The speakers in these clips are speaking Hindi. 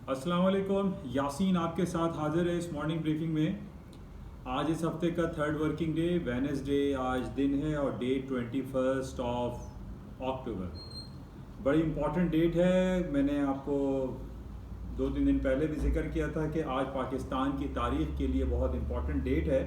अस्सलाम वालेकुम, यासीन आपके साथ हाजिर है इस मॉर्निंग ब्रीफिंग में। आज इस हफ्ते का थर्ड वर्किंग डे वेडनेसडे आज दिन है और डेट 21 अक्टूबर। बड़ी इम्पॉर्टेंट डेट है। मैंने आपको 2-3 दिन पहले भी जिक्र किया था कि आज पाकिस्तान की तारीख के लिए बहुत इम्पॉर्टेंट डेट है।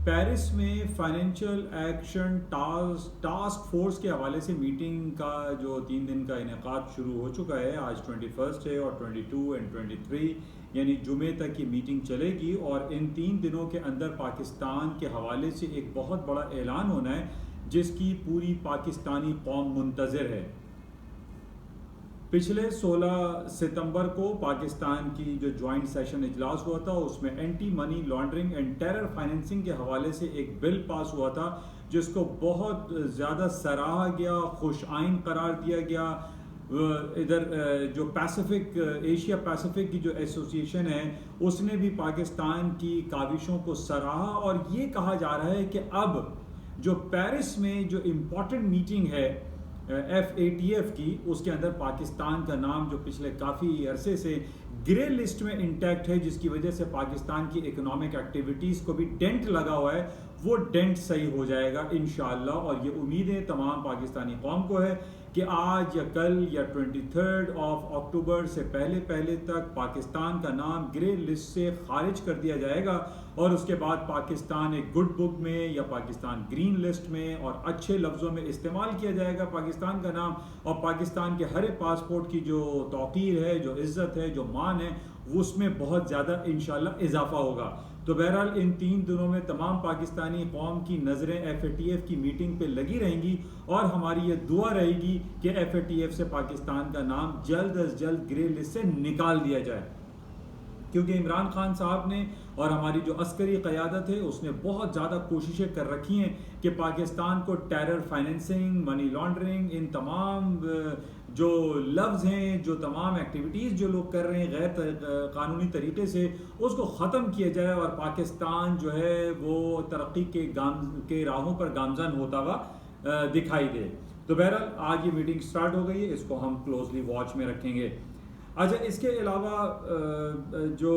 पेरिस में फाइनेंशियल एक्शन टास्क फोर्स के हवाले से मीटिंग का जो 3 दिन का इनेकाद शुरू हो चुका है। आज 21 है और 22 एंड 23 यानी जुमे तक की मीटिंग चलेगी और इन 3 दिनों के अंदर पाकिस्तान के हवाले से एक बहुत बड़ा ऐलान होना है जिसकी पूरी पाकिस्तानी कौम मुंतज़िर है। पिछले 16 सितंबर को पाकिस्तान की जो जॉइंट सेशन इजलास हुआ था उसमें anti money laundering and terror financing के हवाले से एक बिल पास हुआ था जिसको बहुत ज़्यादा सराहा गया, खुश आइन करार दिया गया। इधर जो पैसिफिक एशिया पैसिफिक की जो एसोसिएशन है उसने भी पाकिस्तान की काविशों को सराहा और ये कहा जा रहा है कि अब जो पेरिस में जो इम्पोर्टेंट मीटिंग है FATF की, उसके अंदर पाकिस्तान का नाम जो पिछले काफ़ी अरसे से ग्रे लिस्ट में इंटैक्ट है, जिसकी वजह से पाकिस्तान की इकोनॉमिक एक्टिविटीज़ को भी डेंट लगा हुआ है, वो डेंट सही हो जाएगा इंशाअल्लाह। और ये उम्मीदें तमाम पाकिस्तानी कौम को है कि आज या कल या 23 अक्टूबर से पहले तक पाकिस्तान का नाम ग्रे लिस्ट से खारिज कर दिया जाएगा और उसके बाद पाकिस्तान एक गुड बुक में या पाकिस्तान ग्रीन लिस्ट में और अच्छे लफ्ज़ों में इस्तेमाल किया जाएगा पाकिस्तान का नाम। और पाकिस्तान के हर पासपोर्ट की जो तौकीर है, जो इज़्ज़त है, जो मान है, वो उसमें बहुत ज़्यादा इंशाल्लाह इजाफा होगा। तो बहरहाल इन 3 दिनों में तमाम पाकिस्तानी कौम की नज़रें FATF की मीटिंग पे लगी रहेंगी और हमारी ये दुआ रहेगी कि FATF से पाकिस्तान का नाम जल्द अज जल्द ग्रे लिस्ट से निकाल दिया जाए, क्योंकि इमरान खान साहब ने और हमारी जो अस्करी क़यादत है उसने बहुत ज़्यादा कोशिशें कर रखी हैं कि पाकिस्तान को टेरर फाइनेंसिंग, मनी लॉन्ड्रिंग, इन तमाम जो लफ्ज़ हैं, जो तमाम एक्टिविटीज़ जो लोग कर रहे हैं गैर कानूनी तरीके से, उसको ख़त्म किया जाए और पाकिस्तान जो है वो तरक्की के राहों पर गामज़न होता हुआ दिखाई दे। तो बहरहाल आज ये मीटिंग स्टार्ट हो गई है, इसको हम क्लोजली वॉच में रखेंगे। अच्छा, इसके अलावा जो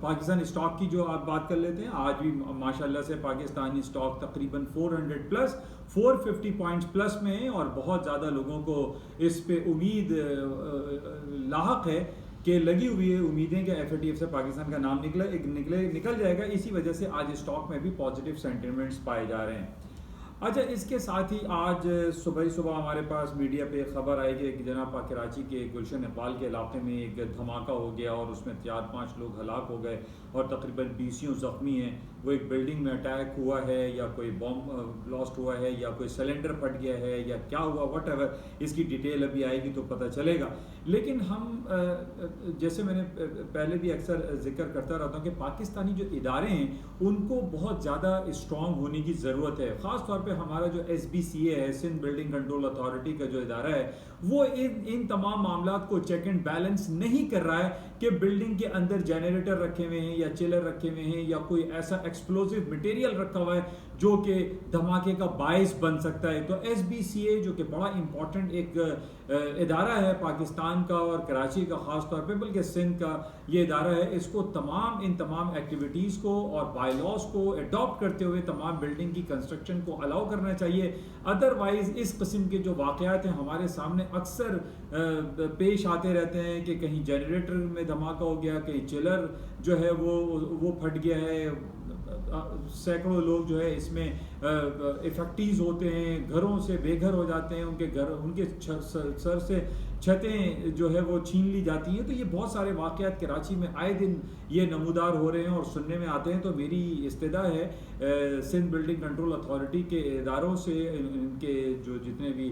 पाकिस्तान स्टॉक की जो आप बात कर लेते हैं, आज भी माशाल्लाह से पाकिस्तानी स्टॉक तकरीबन 400 प्लस 450 पॉइंट्स प्लस में है और बहुत ज़्यादा लोगों को इस पे उम्मीद लाहक है कि लगी हुई है उम्मीदें कि FATF से पाकिस्तान का नाम निकल जाएगा। इसी वजह से आज स्टॉक में भी पॉजिटिव सेंटिमेंट्स पाए जा रहे हैं। अच्छा, इसके साथ ही आज सुबह हमारे पास मीडिया पे खबर आई कि जनाब कराची के गुलशन इकबाल के इलाके में एक धमाका हो गया और उसमें 4-5 लोग हलाक हो गए और तकरीबन 20 ज़ख्मी हैं। वो एक बिल्डिंग में अटैक हुआ है या कोई बॉम्ब ब्लास्ट हुआ है या कोई सिलेंडर फट गया है या क्या हुआ, व्हाटएवर, इसकी डिटेल अभी आएगी तो पता चलेगा। लेकिन हम जैसे मैंने पहले भी अक्सर जिक्र करता रहता हूँ कि पाकिस्तानी जो इदारे हैं उनको बहुत ज़्यादा स्ट्रॉन्ग होने की ज़रूरत है। ख़ास तौर पे हमारा जो SBCA है, सिंध बिल्डिंग कंट्रोल अथॉरिटी का जो इदारा है, वो इन तमाम मामलात को चेक एंड बैलेंस नहीं कर रहा है कि बिल्डिंग के अंदर जनरेटर रखे हुए हैं या चिलर रखे हुए हैं या कोई ऐसा एक्सप्लोजिव मटेरियल रखा हुआ है जो कि धमाके का बायस बन सकता है। तो SBCA जो कि बड़ा इंपॉर्टेंट एक इदारा है पाकिस्तान का और कराची का ख़ास तौर पे, बल्कि सिंध का ये इदारा है, इसको इन तमाम एक्टिविटीज़ को और बायलॉज को अडॉप्ट करते हुए तमाम बिल्डिंग की कंस्ट्रक्शन को अलाउ करना चाहिए। अदरवाइज़ इस किस्म के जो वाक़यात हैं हमारे सामने अक्सर पेश आते रहते हैं कि कहीं जनरेटर में धमाका हो गया, कहीं चिलर जो है वो फट गया है, सैकड़ों लोग जो है इसमें इफेक्टीज होते हैं, घरों से बेघर हो जाते हैं, उनके सर से छतें जो है वो छीन ली जाती हैं। तो ये बहुत सारे वाक़यात कराची में आए दिन ये नमूदार हो रहे हैं और सुनने में आते हैं। तो मेरी इस्तदा है सिंध बिल्डिंग कंट्रोल अथॉरिटी के इदारों से, इनके जो जितने भी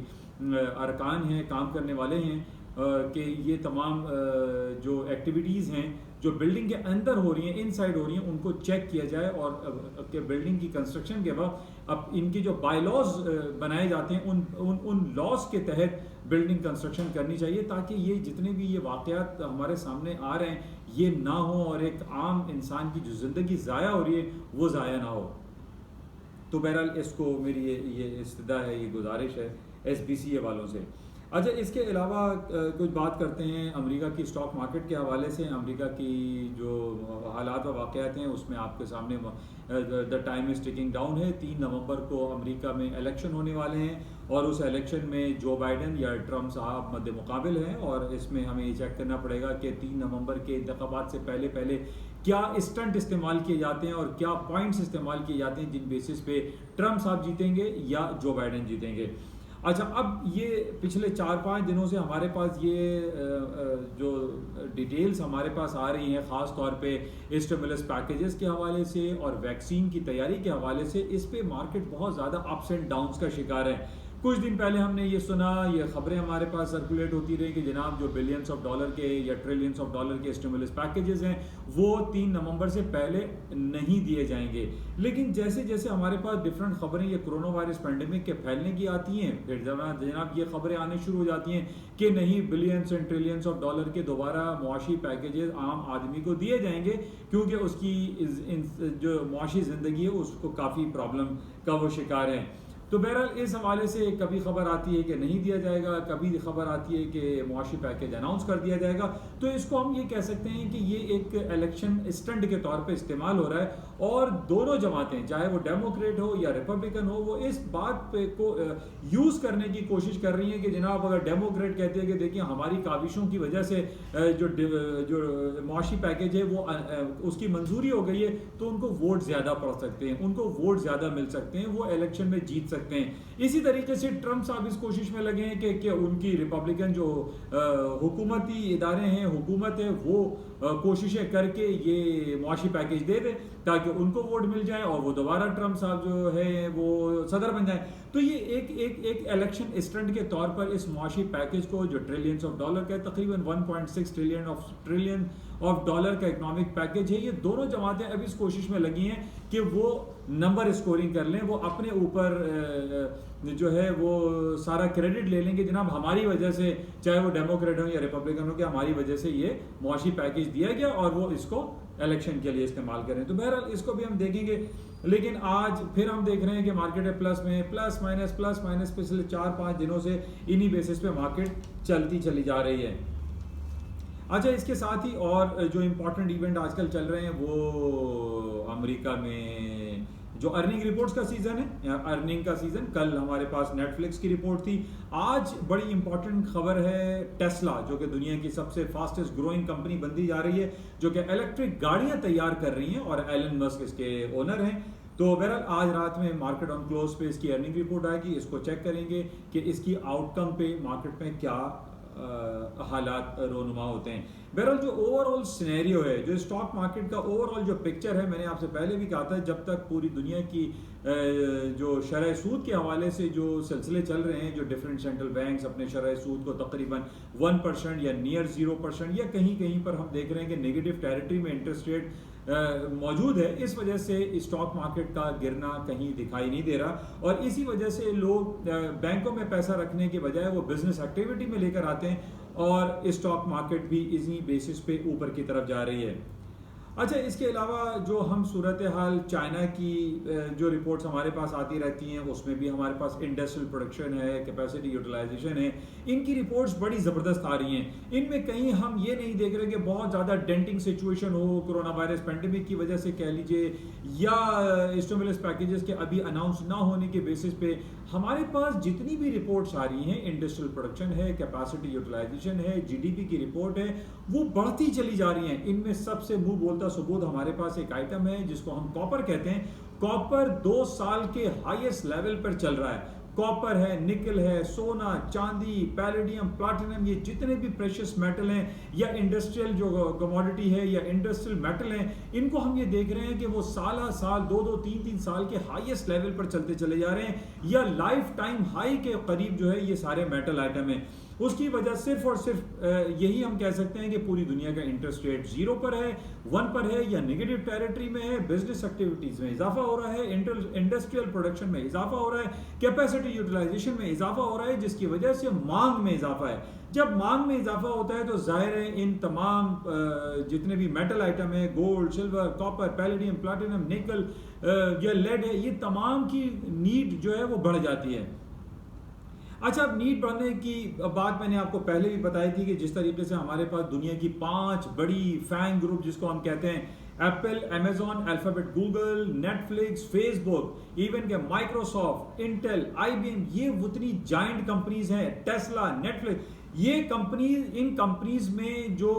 अरकान हैं, काम करने वाले हैं, कि ये तमाम जो एक्टिविटीज़ हैं जो बिल्डिंग के अंदर हो रही हैं, इनसाइड हो रही हैं, उनको चेक किया जाए और कि बिल्डिंग की कंस्ट्रक्शन के बाद अब इनके जो बायलॉज बनाए जाते हैं उन लॉज के तहत बिल्डिंग कंस्ट्रक्शन करनी चाहिए, ताकि ये जितने भी ये वाक़यात हमारे सामने आ रहे हैं ये ना हो और एक आम इंसान की जो ज़िंदगी ज़ाया हो रही है वो ज़ाया ना हो। तो बहरहाल इसको मेरी ये इस्तदा है, ये गुजारिश है SBCA वालों से। अच्छा, इसके अलावा कुछ बात करते हैं अमेरिका की स्टॉक मार्केट के हवाले से। अमेरिका की जो हालात व वाक़यात हैं उसमें आपके सामने the time is ticking down है। 3 नवंबर को अमेरिका में इलेक्शन होने वाले हैं और उस इलेक्शन में जो बाइडन या ट्रम्प साहब मद्दे मुकाबिल हैं, और इसमें हमें ये चेक करना पड़ेगा कि 3 नवंबर के इंतखाबात से पहले पहले क्या स्टंट इस्तेमाल किए जाते हैं और क्या पॉइंट्स इस्तेमाल किए जाते हैं जिन बेसिस पे ट्रम्प साहब जीतेंगे या जो बाइडन जीतेंगे। अच्छा, अब ये पिछले 4-5 दिनों से हमारे पास ये जो डिटेल्स हमारे पास आ रही हैं, ख़ास तौर पे स्टिमुलस पैकेजेस के हवाले से और वैक्सीन की तैयारी के हवाले से, इस पे मार्केट बहुत ज़्यादा अप्स एंड डाउन्स का शिकार है। कुछ दिन पहले हमने ये सुना, ये खबरें हमारे पास सर्कुलेट होती रही कि जनाब जो बिलियंस ऑफ डॉलर के या ट्रिलियंस ऑफ डॉलर के स्टिमुलस पैकेजेस हैं वो 3 नवंबर से पहले नहीं दिए जाएंगे। लेकिन जैसे जैसे हमारे पास डिफरेंट खबरें ये कोरोना वायरस पेंडेमिक के फैलने की आती हैं, फिर जनाब ये खबरें आने शुरू हो जाती हैं कि नहीं, billions and trillions of dollar के दोबारा मुआशी पैकेजेस आम आदमी को दिए जाएंगे क्योंकि उसकी जो मुआशी ज़िंदगी है उसको काफ़ी प्रॉब्लम का वो शिकार है। तो बहरहाल इस हवाले से कभी खबर आती है कि नहीं दिया जाएगा, कभी खबर आती है कि मुआशी पैकेज अनाउंस कर दिया जाएगा। तो इसको हम ये कह सकते हैं कि ये एक इलेक्शन स्टंट के तौर पे इस्तेमाल हो रहा है, और दोनों जमातें, चाहे वो डेमोक्रेट हो या रिपब्लिकन हो, वो इस बात पे को यूज़ करने की कोशिश कर रही हैं कि जनाब अगर डेमोक्रेट कहते हैं कि देखिए हमारी काविशों की वजह से जो मुआशी पैकेज है वो उसकी मंजूरी हो गई है, तो उनको वोट ज़्यादा पड़ सकते हैं, उनको वोट ज़्यादा मिल सकते हैं, वो इलेक्शन में जीत सकते हैं। इसी तरीके से ट्रम्प साहब इस कोशिश में लगे हैं कि उनकी रिपब्लिकन जो हुकूमती इदारे हैं, हुकूमत है, वो कोशिशें करके ये मुआशी पैकेज दे दे ताकि उनको वोट मिल जाए और वो दोबारा ट्रम्प साहब जो है वो सदर बन जाए। तो ये एक इलेक्शन स्टंट के तौर पर इस मुआशी पैकेज को, जो ट्रिलियंस ऑफ डॉलर का तकरीबन 1.6 ट्रिलियन ऑफ डॉलर का इकोनॉमिक पैकेज है, ये दोनों जमातें अब इस कोशिश में लगी हैं कि वो नंबर स्कोरिंग कर लें, वो अपने ऊपर जो है वो सारा क्रेडिट ले लेंगे, जनाब हमारी वजह से, चाहे वो डेमोक्रेट हो या रिपब्लिकन हो, कि हमारी वजह से ये मुआशी पैकेज दिया गया और वो इसको इलेक्शन के लिए इस्तेमाल करें। तो बहरहाल इसको भी हम देखेंगे। लेकिन आज फिर हम देख रहे हैं कि मार्केट है प्लस में, प्लस माइनस पिछले 4-5 दिनों से इन्हीं बेसिस पे मार्केट चलती चली जा रही है। अच्छा, इसके साथ ही और जो इम्पोर्टेंट इवेंट आजकल चल रहे हैं वो अमेरिका में जो अर्निंग रिपोर्ट्स का सीजन है, अर्निंग का सीजन, कल हमारे पास नेटफ्लिक्स की रिपोर्ट थी। आज बड़ी इंपॉर्टेंट खबर है, टेस्ला जो कि दुनिया की सबसे फास्टेस्ट ग्रोइंग कंपनी बनती जा रही है, जो कि इलेक्ट्रिक गाड़ियां तैयार कर रही हैं और एलन मस्क इसके ओनर हैं। तो बहरहाल आज रात में मार्केट ऑन क्लोज पे इसकी अर्निंग रिपोर्ट आएगी, इसको चेक करेंगे कि इसकी आउटकम पे मार्केट में क्या हालात रोनुमा होते हैं। बहरहाल जो ओवरऑल सिनेरियो है, जो स्टॉक मार्केट का ओवरऑल जो पिक्चर है, मैंने आपसे पहले भी कहा था, जब तक पूरी दुनिया की जो शरह सूद के हवाले से जो सिलसिले चल रहे हैं, जो डिफरेंट सेंट्रल बैंक्स अपने शरह सूद को तकरीबन 1% या नियर 0% या कहीं कहीं पर हम देख रहे हैं कि नेगेटिव टेरिटरी में इंटरेस्ट रेट मौजूद है, इस वजह से स्टॉक मार्केट का गिरना कहीं दिखाई नहीं दे रहा, और इसी वजह से लोग बैंकों में पैसा रखने के बजाय वो बिजनेस एक्टिविटी में लेकर आते हैं, और स्टॉक मार्केट भी इसी बेसिस पे ऊपर की तरफ जा रही है। अच्छा, इसके अलावा जो हम सूरत हाल चाइना की जो रिपोर्ट्स हमारे पास आती रहती हैं, उसमें भी हमारे पास इंडस्ट्रियल प्रोडक्शन है, कैपेसिटी यूटिलाइजेशन है, इनकी रिपोर्ट्स बड़ी ज़बरदस्त आ रही हैं। इनमें कहीं हम ये नहीं देख रहे कि बहुत ज़्यादा डेंटिंग सिचुएशन हो कोरोना वायरस पेंडेमिक की वजह से कह लीजिए, या स्टिमुलस पैकेजेस के अभी अनाउंस ना होने के बेसिस पे हमारे पास जितनी भी रिपोर्ट्स आ रही हैं, इंडस्ट्रियल प्रोडक्शन है, कैपेसिटी यूटिलाइजेशन है, जीडीपी की रिपोर्ट है, वो बढ़ती चली जा रही हैं। इनमें सबसे मुंह बोलता सबूत हमारे पास एक आइटम है जिसको हम कॉपर कहते हैं। कॉपर 2 साल के हाईएस्ट लेवल पर चल रहा है। कॉपर है, निकल है, सोना, चांदी, पैलेडियम, प्लैटिनम, ये जितने भी प्रेशियस मेटल हैं या इंडस्ट्रियल जो कमोडिटी है या इंडस्ट्रियल मेटल हैं, इनको हम ये देख रहे हैं कि वो साल 2-2, 3-3 साल के हाईएस्ट लेवल पर चलते चले जा रहे हैं, या लाइफ टाइम हाई के करीब जो है ये सारे मेटल आइटम हैं। उसकी वजह सिर्फ और सिर्फ यही हम कह सकते हैं कि पूरी दुनिया का इंटरेस्ट रेट 0 पर है, 1 पर है या नेगेटिव टेरिटरी में है, बिजनेस एक्टिविटीज में इजाफा हो रहा है, इंडस्ट्रियल प्रोडक्शन में इजाफा हो रहा है, कैपेसिटी यूटिलाइजेशन में इजाफा हो रहा है, जिसकी वजह से मांग में इजाफा है। जब मांग में इजाफा होता है तो जाहिर है इन तमाम जितने भी मेटल आइटम है, gold, silver, copper, palladium, platinum, निकल या लेड है, ये तमाम की नीड जो है वो बढ़ जाती है। अच्छा, अब नीड बढ़ने की बात मैंने आपको पहले भी बताई थी कि जिस तरीके से हमारे पास दुनिया की 5 बड़ी फैंग ग्रुप जिसको हम कहते हैं Apple, Amazon, alphabet, Google, Netflix, Facebook, even के माइक्रोसॉफ्ट, इंटेल, आईबीएम, ये उतनी जाइंट कंपनीज हैं, टेस्ला, नेटफ्लिक्स, ये कंपनीज, इन कंपनीज में जो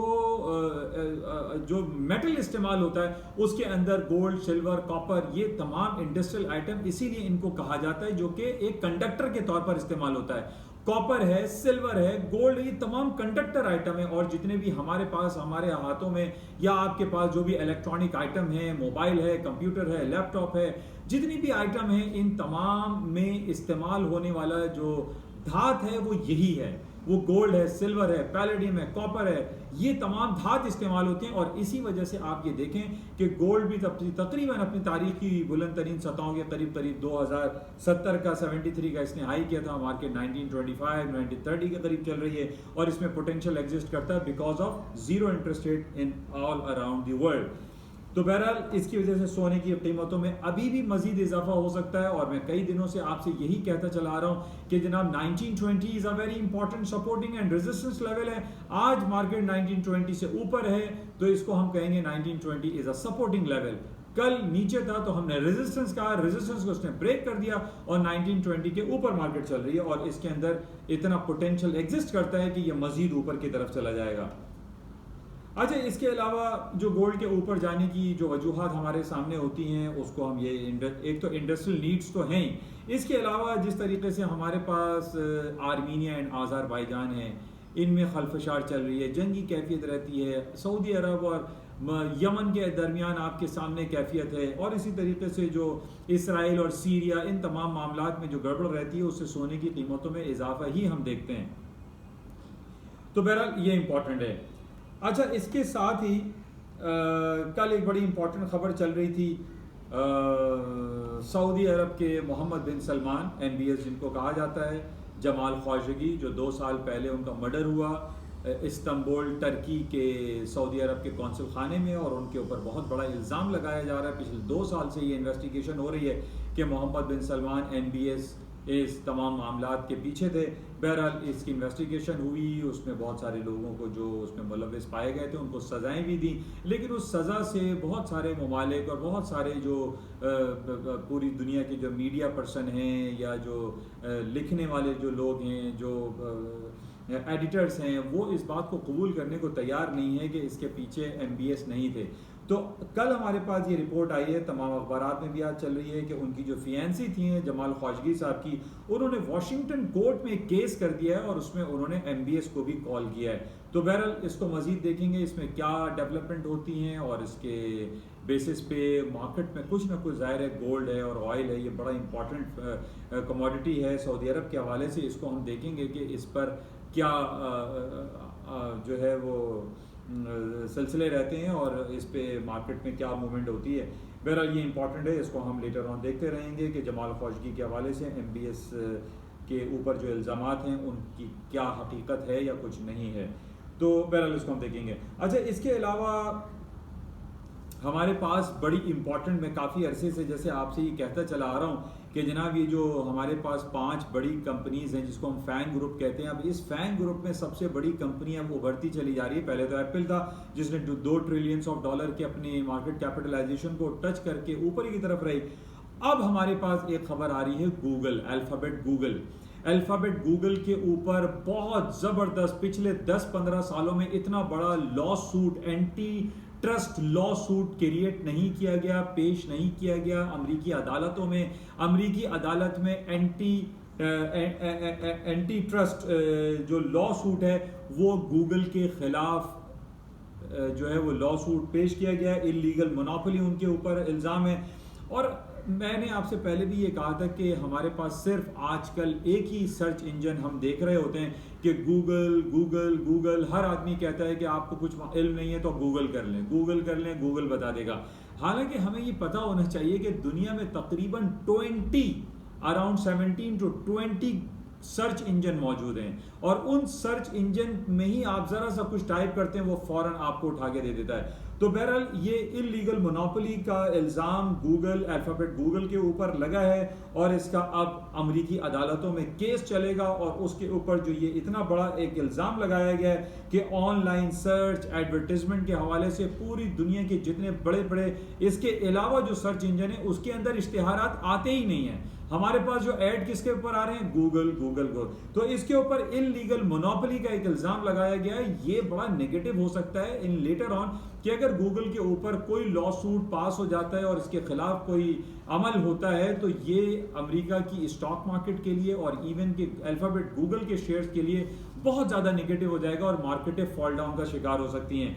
मेटल इस्तेमाल होता है उसके अंदर गोल्ड, सिल्वर, कॉपर, ये तमाम इंडस्ट्रियल आइटम, इसीलिए इनको कहा जाता है, जो कि एक कंडक्टर के तौर पर इस्तेमाल होता है। कॉपर है, सिल्वर है, गोल्ड, ये तमाम कंडक्टर आइटम है। और जितने भी हमारे पास, हमारे हाथों में या आपके पास जो भी इलेक्ट्रॉनिक आइटम है, मोबाइल है, कंप्यूटर है, लैपटॉप है, जितनी भी आइटम है, इन तमाम में इस्तेमाल होने वाला जो धात है वो यही है। वो गोल्ड है, सिल्वर है, पैलेडियम है, कॉपर है, ये तमाम धात इस्तेमाल होते हैं। और इसी वजह से आप ये देखें कि गोल्ड भी तकरीबन अपनी तारीखी बुलंद तरीन सतहों के करीब 2070 का 73 का इसने हाई किया था। मार्केट 1925 1930 के करीब चल रही है और इसमें पोटेंशियल एग्जिस्ट करता है because of zero interest rate in all around the world. तो बहरहाल इसकी वजह से सोने की कीमतों में अभी भी मजीद इजाफा हो सकता है। और मैं कई दिनों से आपसे यही कहता चला आ रहा हूं कि जनाब 1920 is a very important supporting and resistance level है। आज मार्केट 1920 से ऊपर है तो इसको हम कहेंगे 1920 इज अ सपोर्टिंग लेवल। कल नीचे था तो हमने रेजिस्टेंस कहा, रेजिस्टेंस को उसने ब्रेक कर दिया और 1920 के ऊपर मार्केट चल रही है और इसके अंदर इतना पोटेंशियल एग्जिस्ट करता है कि यह मजीद ऊपर की तरफ चला जाएगा। अच्छा, इसके अलावा जो गोल्ड के ऊपर जाने की जो वजूहात हमारे सामने होती हैं उसको हम ये एक तो इंडस्ट्रियल नीड्स तो हैं ही। इसके अलावा जिस तरीके से हमारे पास आर्मीनिया एंड आज़रबाईजान है, इनमें खलफशार चल रही है, जंगी कैफियत रहती है। सऊदी अरब और यमन के दरमियान आपके सामने कैफियत है। और इसी तरीके से जो इसराइल और सीरिया, इन तमाम मामलात में जो गड़बड़ रहती है उससे सोने की कीमतों में इजाफा ही हम देखते हैं। तो बहरहाल ये इंपॉर्टेंट है। अच्छा, इसके साथ ही कल एक बड़ी इंपॉर्टेंट खबर चल रही थी। सऊदी अरब के मोहम्मद बिन सलमान, MBS जिनको कहा जाता है, जमाल ख्वाजगी, जो 2 साल पहले उनका मर्डर हुआ इस्तांबुल टर्की के सऊदी अरब के कौंसल खाने में, और उनके ऊपर बहुत बड़ा इल्ज़ाम लगाया जा रहा है। पिछले 2 साल से ये इन्वेस्टिगेशन हो रही है कि मोहम्मद बिन सलमान MBS इस तमाम मामलात के पीछे थे। बहरहाल इसकी इन्वेस्टिगेशन हुई, उसमें बहुत सारे लोगों को जो उसमें मुलव्विस पाए गए थे उनको सज़ाएं भी दी, लेकिन उस सज़ा से बहुत सारे ममालिक और बहुत सारे जो पूरी दुनिया के जो मीडिया पर्सन हैं या जो लिखने वाले जो लोग हैं, जो एडिटर्स हैं, वो इस बात को कबूल करने को तैयार नहीं है कि इसके पीछे MBS नहीं थे। तो कल हमारे पास ये रिपोर्ट आई है, तमाम अखबारात में भी आज चल रही है कि उनकी जो फियांसी थी जमाल ख्वाजगी साहब की, उन्होंने वाशिंगटन कोर्ट में केस कर दिया है और उसमें उन्होंने MBS को भी कॉल किया है। तो बहरहाल इसको मजीद देखेंगे इसमें क्या डेवलपमेंट होती हैं और इसके बेसिस पे मार्केट में कुछ ना कुछ ज़ाहिर है गोल्ड है और ऑयल है, ये बड़ा इंपॉर्टेंट कमोडिटी है सऊदी अरब के हवाले से। इसको हम देखेंगे कि इस पर क्या जो है वो सिलसिले रहते हैं और इस पे मार्केट में क्या मूवमेंट होती है। बहरहाल ये इंपॉर्टेंट है, इसको हम लेटर ऑन देखते रहेंगे कि जमाल ख्वाजगी के हवाले से MBS के ऊपर जो इल्ज़ामात हैं उनकी क्या हकीकत है या कुछ नहीं है। तो बहरहाल इसको हम देखेंगे। अच्छा, इसके अलावा हमारे पास बड़ी इंपॉर्टेंट, मैं काफ़ी अरसे से जैसे आपसे ये कहता चला आ रहा हूँ कि जनाब ये जो हमारे पास 5 बड़ी कंपनीज हैं जिसको हम फैंग ग्रुप कहते हैं, अब इस फैंग ग्रुप में सबसे बड़ी कंपनी अब उभरती चली जा रही है। पहले तो एप्पल था जिसने $2 ट्रिलियन के अपने मार्केट कैपिटलाइजेशन को टच करके ऊपर की तरफ रही। अब हमारे पास एक खबर आ रही है गूगल, अल्फ़ाबेट गूगल के ऊपर बहुत ज़बरदस्त पिछले 10-15 सालों में इतना बड़ा law suit, anti trust law suit create नहीं किया गया, पेश नहीं किया गया अमरीकी अदालतों में। अमरीकी अदालत में एंटी ट्रस्ट जो लॉ सूट है वो गूगल के खिलाफ जो है वो लॉ सूट पेश किया गया। इलीगल मोनोपोली उनके ऊपर इल्ज़ाम है। और मैंने आपसे पहले भी ये कहा था कि हमारे पास सिर्फ आजकल एक ही सर्च इंजन हम देख रहे होते हैं कि गूगल गूगल गूगल। हर आदमी कहता है कि आपको कुछ इल्म नहीं है तो गूगल कर लें, गूगल बता देगा। हालांकि हमें ये पता होना चाहिए कि दुनिया में तकरीबन 17 to 20 सर्च इंजन मौजूद हैं और उन सर्च इंजन में ही आप जरा सा कुछ टाइप करते हैं वो फौरन आपको उठा के दे देता है। तो बहरहाल ये इलीगल मोनोपोली का इल्ज़ाम गूगल, अल्फाबेट गूगल के ऊपर लगा है और इसका अब अमरीकी अदालतों में केस चलेगा और उसके ऊपर जो ये इतना बड़ा एक इल्ज़ाम लगाया गया है कि ऑनलाइन सर्च एडवर्टीजमेंट के हवाले से पूरी दुनिया के जितने बड़े बड़े इसके अलावा जो सर्च इंजन है उसके अंदर इश्तिहारात आते ही नहीं है। हमारे पास जो ऐड किसके ऊपर आ रहे हैं, गूगल गूगल। तो इसके ऊपर इलीगल मोनोपोली का एक इल्जाम लगाया गया है। ये बड़ा नेगेटिव हो सकता है इन लेटर ऑन कि अगर गूगल के ऊपर कोई लॉ सूट पास हो जाता है और इसके खिलाफ कोई अमल होता है तो ये अमेरिका की स्टॉक मार्केट के लिए और इवन के अल्फाबेट गूगल के शेयर्स के लिए बहुत ज़्यादा नेगेटिव हो जाएगा और मार्केटें फॉल डाउन का शिकार हो सकती हैं।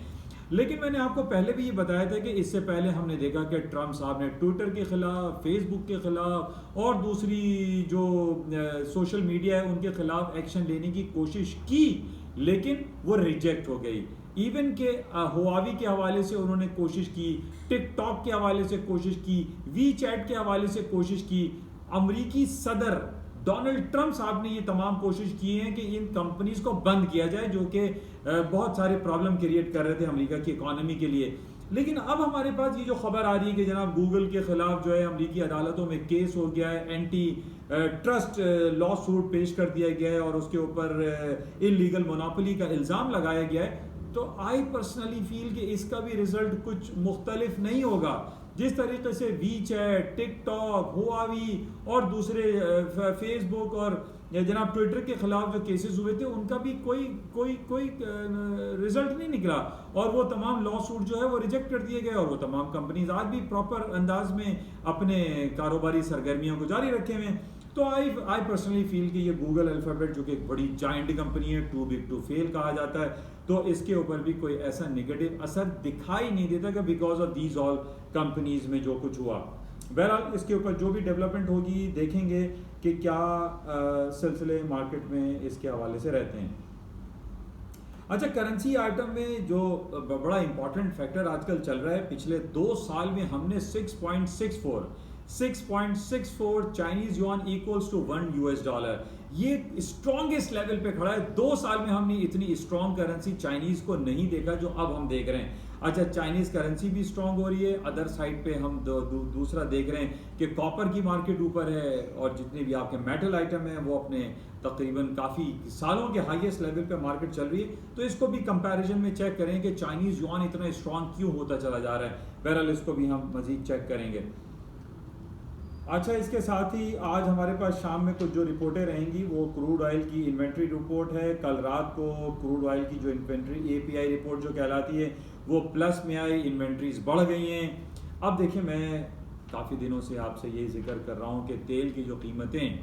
लेकिन मैंने आपको पहले भी ये बताया था कि इससे पहले हमने देखा कि ट्रंप साहब ने ट्विटर के खिलाफ, फेसबुक के खिलाफ और दूसरी जो सोशल मीडिया है उनके खिलाफ एक्शन लेने की कोशिश की, लेकिन वो रिजेक्ट हो गई। इवन के हुआवी के हवाले से उन्होंने कोशिश की, टिकटॉक के हवाले से कोशिश की, वी चैट के हवाले से कोशिश की। अमरीकी सदर डोनाल्ड ट्रंप साहब ने ये तमाम कोशिश की है कि इन कंपनीज को बंद किया जाए जो कि बहुत सारे प्रॉब्लम क्रिएट कर रहे थे अमेरिका की इकोनॉमी के लिए। लेकिन अब हमारे पास ये जो खबर आ रही है कि जनाब गूगल के खिलाफ जो है अमेरिकी अदालतों में केस हो गया है, एंटी ट्रस्ट लॉ सूट पेश कर दिया गया है और उसके ऊपर इलीगल मोनोपोली का इल्ज़ाम लगाया गया है। तो आई पर्सनली फील कि इसका भी रिजल्ट कुछ मुख्तलिफ नहीं होगा। जिस तरीके से वी चैट, टिकटॉक, हुआवी और दूसरे फेसबुक और जनाब ट्विटर के खिलाफ जो केसेस हुए थे उनका भी कोई रिजल्ट नहीं निकला और वो तमाम लॉ सूट जो है वो रिजेक्ट कर दिए गए और वो तमाम कंपनीज आज भी प्रॉपर अंदाज में अपने कारोबारी सरगर्मियों को जारी रखे हुए हैं। तो आई पर्सनली फील कि ये गूगल अल्फाबेट जो कि एक बड़ी जायंट कंपनी है, टू बिग टू फेल कहा जाता है, तो इसके ऊपर भी कोई ऐसा नेगेटिव असर दिखाई नहीं देता कि because of these all companies में जो कुछ हुआ। बहरहाल इसके ऊपर जो भी डेवलपमेंट होगी देखेंगे कि क्या सिलसिले मार्केट में इसके हवाले से रहते हैं। अच्छा, करेंसी आइटम में जो बड़ा इंपॉर्टेंट फैक्टर आजकल चल रहा है, पिछले 2 साल में हमने 6.64 Chinese yuan equals to 1 US dollar, ये स्ट्रॉन्गेस्ट लेवल पे खड़ा है। 2 साल में हमने इतनी स्ट्रॉन्ग करेंसी चाइनीज को नहीं देखा जो अब हम देख रहे हैं। अच्छा, चाइनीज करेंसी भी स्ट्रॉन्ग हो रही है, अदर साइड पे हम दूसरा देख रहे हैं कि कॉपर की मार्केट ऊपर है और जितने भी आपके मेटल आइटम हैं वो अपने तकरीबन काफ़ी सालों के हाईएस्ट लेवल पे मार्केट चल रही है। तो इसको भी कंपैरिजन में चेक करें कि चाइनीज युआन इतना स्ट्रॉन्ग क्यों होता चला जा रहा है। बहरहाल इसको भी हम मजीद चेक करेंगे। अच्छा, इसके साथ ही आज हमारे पास शाम में कुछ जो रिपोर्टें रहेंगी वो क्रूड ऑयल की इन्वेंट्री रिपोर्ट है। कल रात को क्रूड ऑयल की जो इन्वेंट्री एपीआई रिपोर्ट जो कहलाती है वो प्लस में आई, इन्वेंट्रीज बढ़ गई हैं। अब देखिए, मैं काफ़ी दिनों से आपसे यही जिक्र कर रहा हूँ कि तेल की जो कीमतें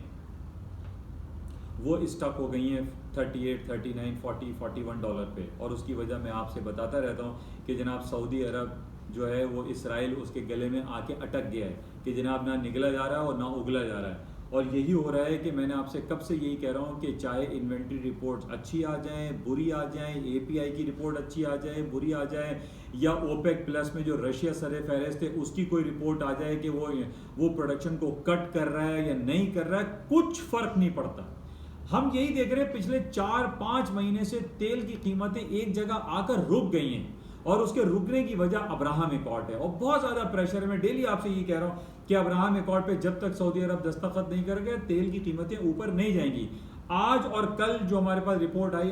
वो स्टक हो गई हैं 38, 39, 40, 41 डॉलर पे, और उसकी वजह मैं आपसे बताता रहता हूँ कि जनाब सऊदी अरब जो है वो इसराइल उसके गले में आके अटक गया है कि जनाब ना निकला जा रहा है और ना उगला जा रहा है। और यही हो रहा है कि मैंने आपसे कब से यही कह रहा हूँ कि चाहे इन्वेंट्री रिपोर्ट्स अच्छी आ जाएं, बुरी आ जाएं, एपीआई की रिपोर्ट अच्छी आ जाए, बुरी आ जाए, या ओपेक प्लस में जो रशिया सर फहरिस्त है उसकी कोई रिपोर्ट आ जाए कि वो प्रोडक्शन को कट कर रहा है या नहीं कर रहा है, कुछ फर्क नहीं पड़ता। हम यही देख रहे हैं पिछले 4-5 महीने से तेल की कीमतें एक जगह आकर रुक गई हैं और उसके रुकने की वजह अब्राहम एकॉर्ड है और बहुत ज़्यादा प्रेशर है। मैं डेली आपसे ये कह रहा हूँ कि अब्राहम एकॉर्ड पे जब तक सऊदी अरब दस्तखत नहीं करेगा तेल की कीमतें ऊपर नहीं जाएंगी। आज और कल जो हमारे पास रिपोर्ट आई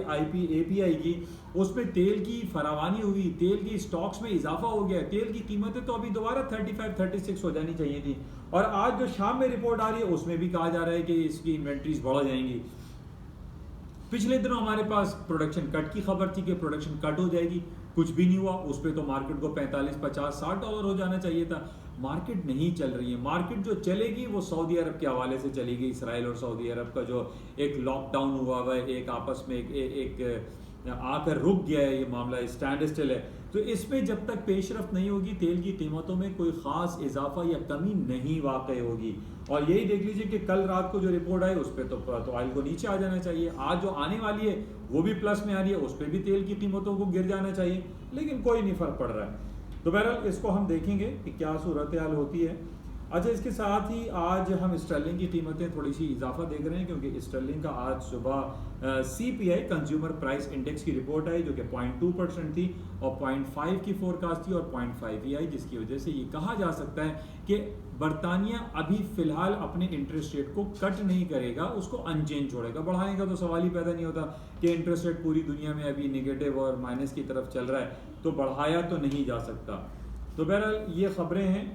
एपीआई की, उसमें तेल की फरावानी हुई, तेल की स्टॉक्स में इजाफा हो गया। तेल की कीमतें तो अभी दोबारा 35-36 हो जानी चाहिए थी, और आज जो शाम में रिपोर्ट आ रही है उसमें भी कहा जा रहा है कि इसकी इन्वेंट्रीज बढ़ जाएंगी। पिछले दिनों हमारे पास प्रोडक्शन कट की खबर थी कि प्रोडक्शन कट हो जाएगी, कुछ भी नहीं हुआ। उस पर तो मार्केट को 45, 50, 60 डॉलर हो जाना चाहिए था। मार्केट नहीं चल रही है। मार्केट जो चलेगी वो सऊदी अरब के हवाले से चलेगी। इसराइल और सऊदी अरब का जो एक लॉकडाउन हुआ है, एक आपस में एक आकर रुक गया है, ये मामला स्टैंड स्टिल है। तो इसमें जब तक पेशरफ्त नहीं होगी तेल की कीमतों में कोई ख़ास इजाफा या कमी नहीं वाक़ई होगी। और यही देख लीजिए कि कल रात को जो रिपोर्ट आई उस पर तो ऑयल को नीचे आ जाना चाहिए। आज जो आने वाली है वो भी प्लस में आ रही है, उस पर भी तेल की कीमतों को गिर जाना चाहिए, लेकिन कोई नहीं फ़र्क पड़ रहा है। तो बहरहाल इसको हम देखेंगे कि क्या सूरत हाल होती है। अच्छा, इसके साथ ही आज हम स्टर्लिंग की कीमतें थोड़ी सी इजाफा देख रहे हैं, क्योंकि स्टर्लिंग का आज सुबह CPI कंज्यूमर प्राइस इंडेक्स की रिपोर्ट आई जो कि 0.2% थी और 0.5 की फोरकास्ट थी और 0.5 ही आई, जिसकी वजह से ये कहा जा सकता है कि बरतानिया अभी फिलहाल अपने इंटरेस्ट रेट को कट नहीं करेगा, उसको अनचेंज छोड़ेगा। बढ़ाने का तो सवाल ही पैदा नहीं होता कि इंटरेस्ट रेट पूरी दुनिया में अभी नेगेटिव और माइनस की तरफ चल रहा है तो बढ़ाया तो नहीं जा सकता। तो बहरहाल ये खबरें हैं।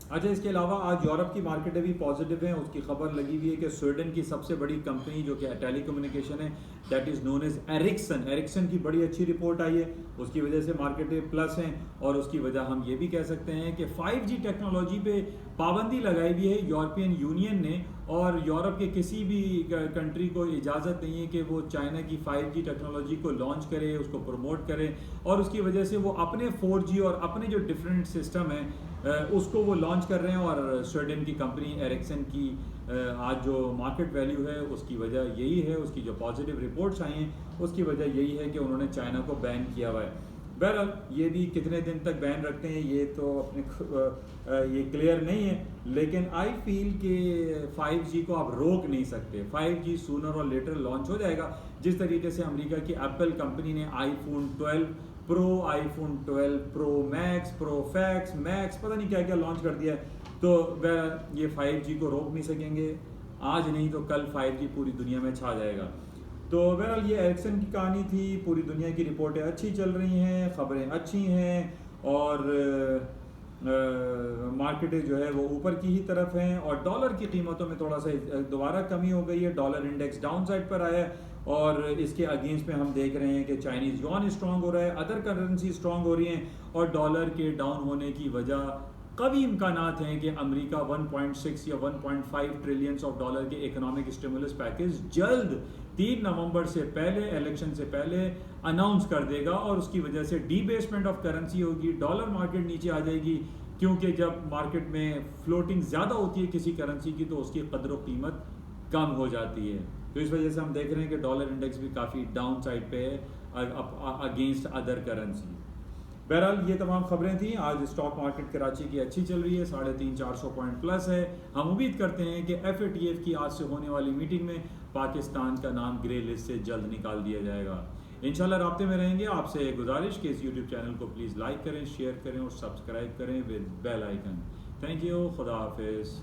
अच्छा, इसके अलावा आज यूरोप की मार्केटें भी पॉजिटिव हैं। उसकी खबर लगी हुई है कि स्वीडन की सबसे बड़ी कंपनी जो कि टेलीकम्युनिकेशन है, that is known as Ericsson की बड़ी अच्छी रिपोर्ट आई है, उसकी वजह से मार्केटें प्लस हैं। और उसकी वजह हम ये भी कह सकते हैं कि 5G टेक्नोलॉजी पे पाबंदी लगाई हुई है यूरोपियन यूनियन ने, और यूरोप के किसी भी कंट्री को इजाज़त नहीं है कि वो चाइना की 5G टेक्नोलॉजी को लॉन्च करे, उसको प्रमोट करे, और उसकी वजह से वो अपने 4G और अपने जो डिफरेंट सिस्टम हैं उसको वो लॉन्च कर रहे हैं। और स्वीडन की कंपनी एरिक्सन की आज जो मार्केट वैल्यू है उसकी वजह यही है, उसकी जो पॉजिटिव रिपोर्ट्स आई हैं उसकी वजह यही है कि उन्होंने चाइना को बैन किया हुआ है। बहरहाल ये भी कितने दिन तक बैन रखते हैं ये तो अपने ये क्लियर नहीं है, लेकिन आई फील कि 5G को आप रोक नहीं सकते। 5G सूनर और लेटर लॉन्च हो जाएगा, जिस तरीके से अमेरिका की एप्पल कंपनी ने iPhone 12 pro, iPhone 12 pro max, pro fax, max, पता नहीं क्या क्या लॉन्च कर दिया है। तो बहरहाल ये 5G को रोक नहीं सकेंगे, आज नहीं तो कल 5G पूरी दुनिया में छा जाएगा। तो बहरहाल ये एरिक्सन की कहानी थी। पूरी दुनिया की रिपोर्टें अच्छी चल रही हैं, खबरें अच्छी हैं, और मार्केटें जो है वो ऊपर की ही तरफ हैं। और डॉलर की कीमतों में थोड़ा सा दोबारा कमी हो गई है, डॉलर इंडेक्स डाउन साइड पर आया है, और इसके अगेंस्ट में हम देख रहे हैं कि चाइनीज़ युआन स्ट्रांग हो रहा है, अदर करेंसी स्ट्रांग हो रही हैं, और डॉलर के डाउन होने की वजह कभी इम्कानात हैं कि अमेरिका 1.6 या 1.5 ट्रिलियन ऑफ डॉलर के इकोनॉमिक स्टिमुलस पैकेज जल्द 3 नवंबर से पहले, इलेक्शन से पहले अनाउंस कर देगा, और उसकी वजह से डीबेसमेंट ऑफ करेंसी होगी, डॉलर मार्केट नीचे आ जाएगी, क्योंकि जब मार्केट में फ्लोटिंग ज़्यादा होती है किसी करेंसी की तो उसकी कदर कीमत कम हो जाती है। तो इस वजह से हम देख रहे हैं कि डॉलर इंडेक्स भी काफ़ी डाउन साइड पे है अगेंस्ट अदर करेंसी। बहरहाल ये तमाम खबरें थी। आज स्टॉक मार्केट कराची की अच्छी चल रही है, 350-400 पॉइंट प्लस है। हम उम्मीद करते हैं कि FATF की आज से होने वाली मीटिंग में पाकिस्तान का नाम ग्रे लिस्ट से जल्द निकाल दिया जाएगा। इंशाल्लाह राब्ते में रहेंगे। आपसे गुजारिश कि इस यूट्यूब चैनल को प्लीज़ लाइक करें, शेयर करें और सब्सक्राइब करें with bell icon. Thank you, खुदा हाफिज़।